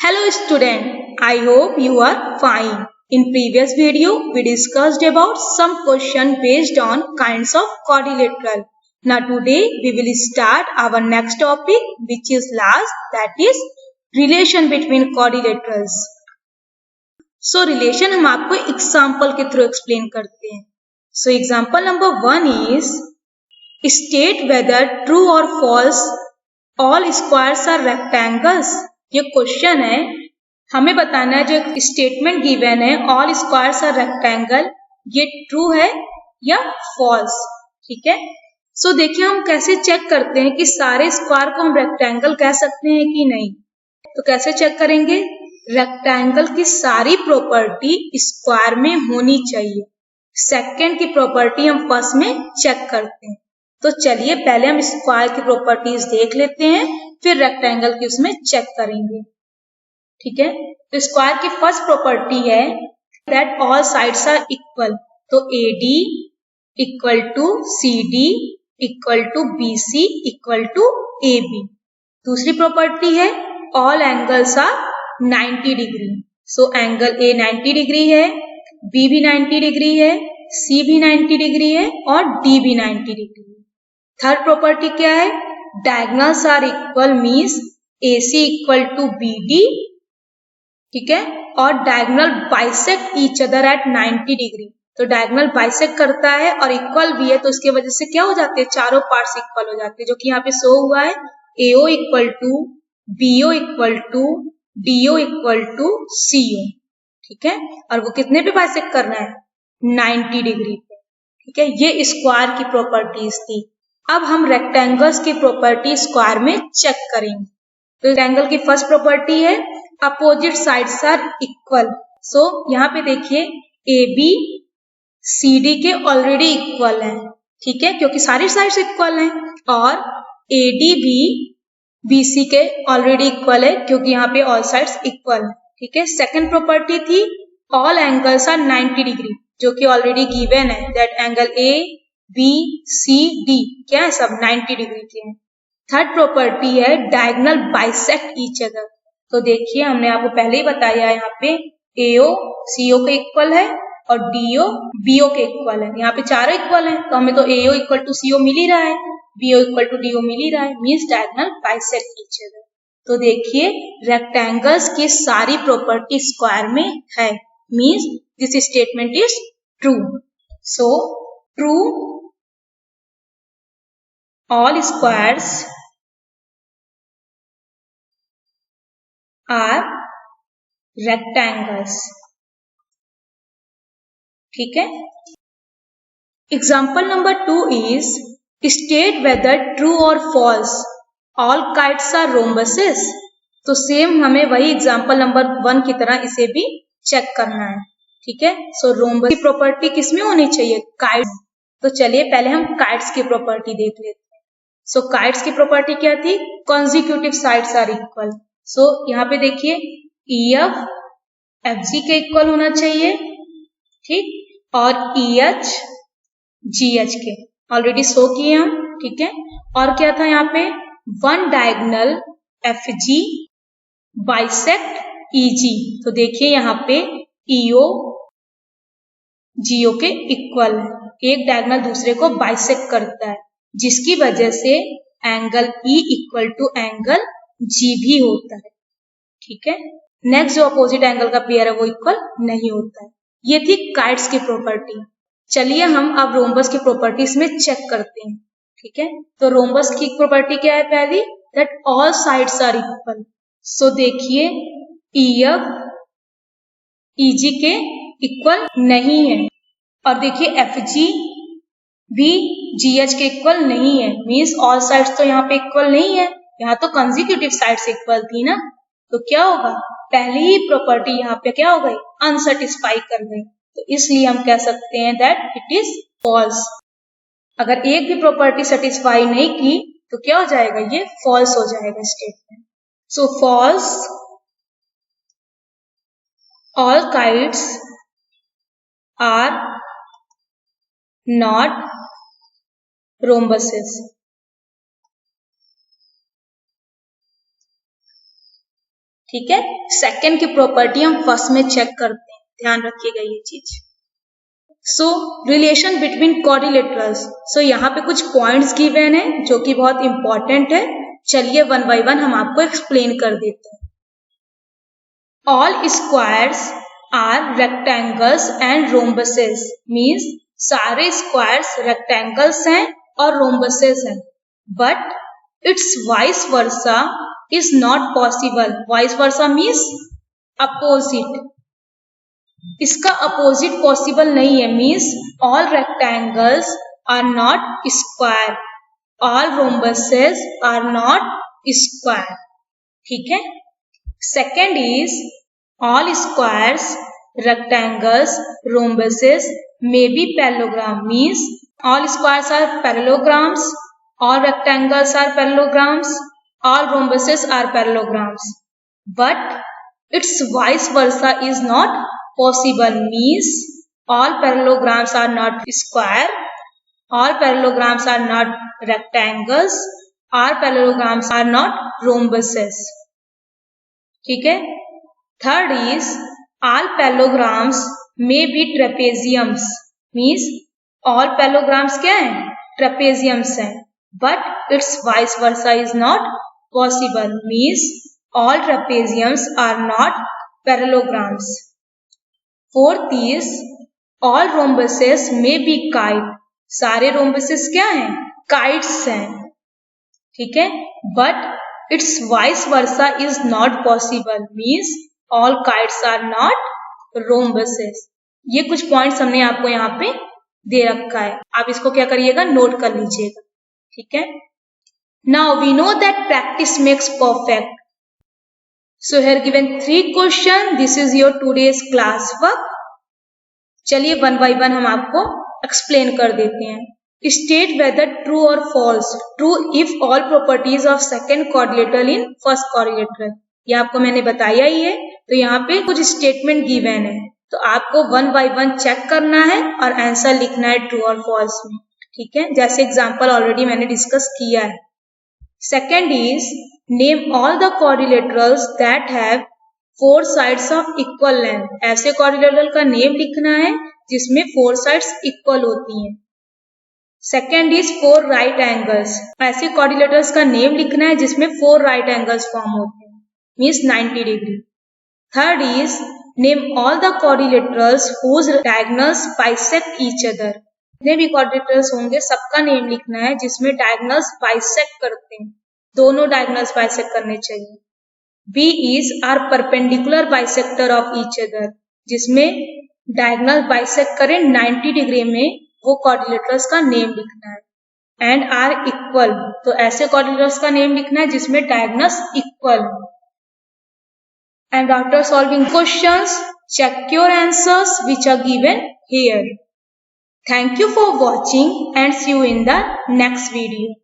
Hello student, I hope you are fine. In previous video, we discussed about some question based on kinds of quadrilateral. Now today we will start our next topic which is last, that is relation between quadrilaterals. So relation हम आपको example के through explain करते हैं. So example number 1 is state whether true or false all squares are rectangles. ये question है, हमें बताना है जो स्टेटमेंट गिवन है ऑल स्क्वायर्स आर रेक्टेंगल, ये ट्रू है या फॉल्स. ठीक है. सो देखिए हम कैसे चेक करते हैं कि सारे स्क्वायर को हम रेक्टेंगल कह सकते हैं कि नहीं. तो कैसे चेक करेंगे, रेक्टेंगल की सारी प्रॉपर्टी स्क्वायर में होनी चाहिए. सेकंड की प्रॉपर्टी हम फर्स्ट में चेक करते हैं. तो चलिए पहले हम स्क्वायर की प्रॉपर्टीज देख लेते हैं, फिर रेक्टेंगल की उसमें चेक करेंगे. ठीक है. तो स्क्वायर की फर्स्ट प्रॉपर्टी है that all sides are equal. तो AD equal to CD equal to BC equal to AB. दूसरी प्रॉपर्टी है all angles are 90 degree. So angle A 90 degree है, B भी 90 डिग्री है, C भी 90 डिग्री है और D भी 90 डिग्री है. थर्ड प्रॉपर्टी क्या है, diagonals are equal means AC equal to BD. ठीक है. और diagonal bisect each other at 90 degree. तो डायगोनल बाइसेक्ट करता है और इक्वल भी है, तो इसके वजह से क्या हो जाते हैं, चारों पार्ट्स इक्वल हो जाते हैं, जो कि यहाँ पे शो हुआ है. AO equal to BO equal to DO equal to CO. ठीक है. और वो कितने पे बाइसेक्ट करना है, 90 डिग्री पे. ठीक है. ये स्क्वायर की प्रॉपर्टीज थी. अब हम रेक्टेंगल्स की प्रॉपर्टी स्क्वायर में चेक करेंगे. तो रेक्टेंगल की फर्स्ट प्रॉपर्टी है अपोजिट साइड्स आर इक्वल. सो यहाँ पे देखिए AB CD के ऑलरेडी इक्वल है. ठीक है, क्योंकि सारी साइड्स इक्वल हैं. और AD भी BC के ऑलरेडी इक्वल है, क्योंकि यहाँ पे ऑल साइड्स इक्वल है. ठीक है. सेकंड प्रॉपर्टी थी ऑल एंगल्स आर 90 डिग्री, जो कि ऑलरेडी गिवन है that angle A B C D क्या है, सब 90 डिग्री के हैं. थर्ड प्रॉपर्टी है डायगोनल बाइसेक्ट ईच अदर. तो देखिए हमने आपको पहले ही बताया यहाँ पे AO CO के इक्वल है और DO BO के इक्वल है. यहाँ पे चारों इक्वल हैं, तो हमें तो AO इक्वल टू CO मिल ही रहा है, BO इक्वल टू DO मिल ही रहा है, means diagonal bisect each other. तो देखिए रेक्टेंगल्स की सारी प्रॉपर्टी स्क्वायर में है, means this statement is true. So true all squares are rectangles. ठीक है. Example number 2 is state whether true or false all kites are rhombuses. तो same हमें वही एग्जाम्पल नंबर 1 की तरह इसे भी चेक करना है. ठीक है. सो रोम्बस की प्रॉपर्टी किसमें होनी चाहिए, काइट्स. तो चलिए पहले हम काइट्स की प्रॉपर्टी देख लेते हैं. सो काइट्स की प्रॉपर्टी क्या थी, कॉन्जिक्यूटिव साइड्स आर इक्वल. सो यहाँ पे देखिए EF FG के इक्वल होना चाहिए. ठीक. और EH GH के ऑलरेडी शो किए हम. ठीक है. और क्या था यहाँ पे, one diagonal FG bisect EG. तो देखिए यहाँ पे EO GO के इक्वल है, एक डायगोनल दूसरे को बाइसेक्ट करता है, जिसकी वजह से angle E equal to angle G भी होता है. ठीक है. नेक्स्ट जो अपोजिट एंगल का पेयर है वो इक्वल नहीं होता है. ये थी काइट्स की प्रॉपर्टी. चलिए हम अब रोम्बस की प्रॉपर्टीज में चेक करते हैं. ठीक है. तो रोम्बस की प्रॉपर्टी क्या है, पहली that all sides are equal. So देखिए EF EG के इक्वल नहीं है, और देखिए FG भी GH के इक्वल नहीं है, मीन्स ऑल साइड्स तो यहाँ पे इक्वल नहीं है. यहाँ तो कंसेक्यूटिव साइड्स इक्वल थी ना, तो क्या होगा, पहली ही प्रॉपर्टी यहाँ पे क्या हो गई, अनसेटिस्फाई कर गई. तो इसलिए हम कह सकते हैं दैट इट इज फॉल्स. अगर एक भी प्रॉपर्टी सेटिस्फाई नहीं की तो क्या हो जाएगा, ये फॉल्स हो जाएगा statement. So false all kites are not rhombuses. ठीक है, सेकंड की प्रॉपर्टी हम फर्स्ट में चेक करते हैं, ध्यान रखिएगा ये चीज। सो रिलेशन बिटवीन क्वाड्रिलेटरल्स, सो यहाँ पे कुछ पॉइंट्स गिवन है जो कि बहुत इंपॉर्टेंट है। चलिए वन बाय वन हम आपको एक्सप्लेन कर देते हैं। All squares are rectangles and rhombuses, means सारे स्क्वायर्स रेक्टेंगल्स हैं और रोम्बसेस हैं, but it's vice versa is not possible. Vice versa means opposite. इसका opposite possible नहीं है, means all rectangles are not square, all rhombuses are not square. ठीक है। Second is all squares, rectangles, rhombuses may be parallelogram, means all squares are parallelograms, all rectangles are parallelograms, all rhombuses are parallelograms, but its vice versa is not possible, means all parallelograms are not square, all parallelograms are not rectangles, all parallelograms are not rhombuses. ठीक है। Third is all parallelograms may be trapeziums, means all parallelograms क्या है? Trapeziums हैं, but its vice versa is not possible, means all trapeziums are not parallelograms. Fourth is all rhombuses may be kite, सारे rhombuses क्या हैं? Kites हैं, ठीक है, but its vice versa is not possible, means all kites are not rhombuses. ये कुछ points हमने आपको यहाँ पे दे रखा है, आप इसको क्या करिएगा, नोट कर लीजिएगा, ठीक है। Now we know that practice makes perfect. So here given 3 questions. This is your today's class work. चलिए वन बाय वन हम आपको एक्सप्लेन कर देते हैं। State whether true or false. True if all properties of second quadrilateral in first quadrilateral. ये आपको मैंने बताया ही है। तो यहाँ पे कुछ स्टेटमेंट गिवन है, तो आपको वन बाय वन चेक करना है और आंसर लिखना है ट्रू और फॉल्स में, ठीक है। जैसे एग्जाम्पल ऑलरेडी मैंने डिस्कस किया है। Second is name all the quadrilaterals that have 4 sides of equal length. ऐसे quadrilateral का नेम लिखना है जिसमें 4 sides equal होती हैं। Second is 4 right angles. ऐसे quadrilaterals का नेम लिखना है जिसमें 4 right angles फॉर्म होते हैं, means 90 degree. Third is name all the quadrilaterals whose diagonals bisect each other. जितने भी क्वाड्रिलेटरल्स होंगे सबका नेम लिखना है जिसमें डायगोनल्स बाइसेक्ट करते हैं, दोनों डायगोनल्स बाइसेक्ट करने चाहिए। Be is are perpendicular bisector of each other, जिसमें डायगोनल बाइसेक्ट करें 90 डिग्री में, वो क्वाड्रिलेटरल्स का नेम लिखना है। एंड आर इक्वल, तो ऐसे क्वाड्रिलेटरल्स का नेम लिखना है जिसमें diagonals equal. And after solving questions check your answers which are given here. Thank you for watching and see you in the next video.